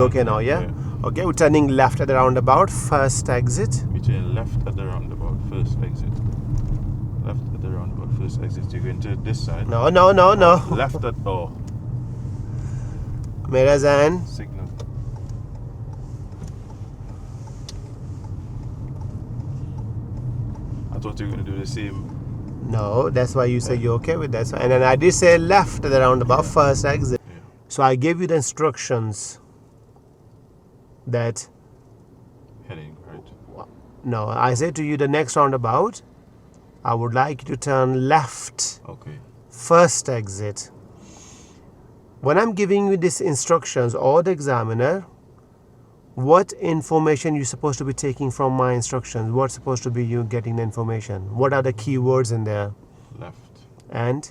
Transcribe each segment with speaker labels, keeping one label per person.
Speaker 1: Okay now, yeah? Okay, we're turning left at the roundabout, first exit.
Speaker 2: We turn left at the roundabout, first exit. Left at the roundabout, first exit. You go into this side.
Speaker 1: No.
Speaker 2: Left at
Speaker 1: Mirrors and
Speaker 2: signal. I thought you were going to do the same.
Speaker 1: no, that's why you say you're okay with that. So, and then I did say left at the roundabout, first exit.
Speaker 2: Yeah.
Speaker 1: So I gave you the instructions that,
Speaker 2: Heading right.
Speaker 1: no, I say to you the next roundabout, I would like you to turn left,
Speaker 2: Okay.
Speaker 1: first exit. When I'm giving you these instructions or the examiner, what information you're supposed to be taking from my instructions? What's supposed to be you getting the information? What are the key words in there?
Speaker 2: Left.
Speaker 1: And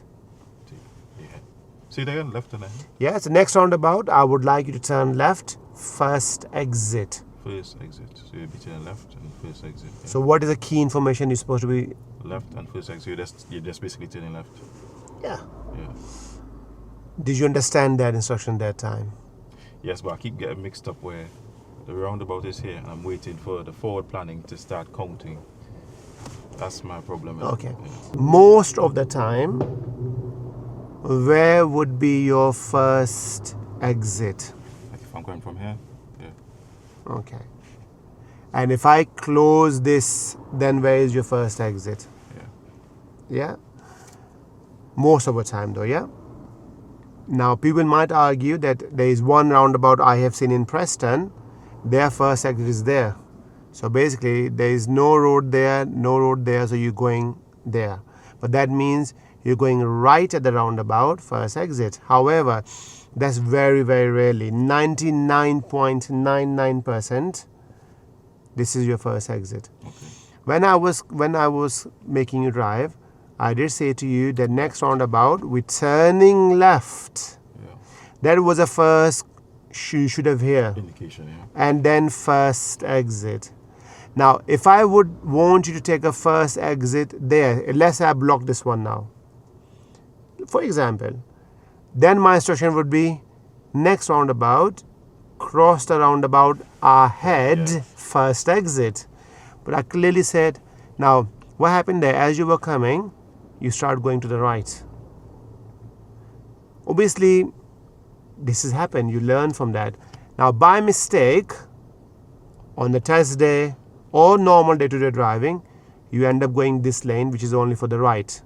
Speaker 2: Yeah. See it again, left and then
Speaker 1: yes, the next roundabout, I would like you to turn left, first exit.
Speaker 2: first exit. So you'll be turning left and first exit. Yeah.
Speaker 1: So what is the key information you're supposed to be?
Speaker 2: Left and first exit. You're just basically turning left.
Speaker 1: Yeah.
Speaker 2: Yeah.
Speaker 1: Did you understand that instruction that time?
Speaker 2: Yes, but I keep getting mixed up where the roundabout is here and I'm waiting for the forward planning to start counting. That's my problem.
Speaker 1: Okay.
Speaker 2: Yeah.
Speaker 1: Most of the time, where would be your first exit?
Speaker 2: Like if I'm going from here, yeah.
Speaker 1: Okay. And if I close this, then where is your first exit?
Speaker 2: Yeah.
Speaker 1: Yeah? Most of the time though, yeah? Now people might argue that there is one roundabout I have seen in Preston, their first exit is there. So basically there is no road there, so you're going there. But that means you're going right at the roundabout, first exit. However, that's very, very rarely. 99.99% this is your first exit.
Speaker 2: Okay.
Speaker 1: When I was making you drive, I did say to you the next roundabout we're turning left.
Speaker 2: Yeah.
Speaker 1: That was the first you should have here.
Speaker 2: Indication, yeah.
Speaker 1: And then first exit. Now, if I would want you to take a first exit there, let's say I block this one now. For example, then my instruction would be next roundabout, cross the roundabout ahead,
Speaker 2: Yeah.
Speaker 1: first exit. But I clearly said, now what happened there? As you were coming, you start going to the right. Obviously, this has happened. You learn from that. Now, by mistake, on the test day or normal day-to-day driving, you end up going this lane, which is only for the right.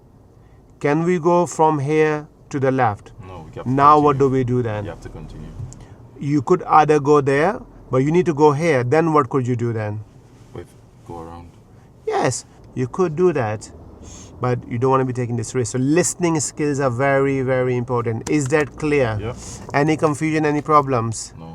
Speaker 1: Can we go from here to the left?
Speaker 2: No, we have to
Speaker 1: Now, what do
Speaker 2: continue.
Speaker 1: we do then?
Speaker 2: You have to continue.
Speaker 1: You could either go there, but you need to go here. Then what could you do then?
Speaker 2: Wait, go around.
Speaker 1: Yes, you could do that, but you don't want to be taking this risk. So listening skills are very, very important. Is that clear?
Speaker 2: Yeah.
Speaker 1: Any confusion, any problems?
Speaker 2: No.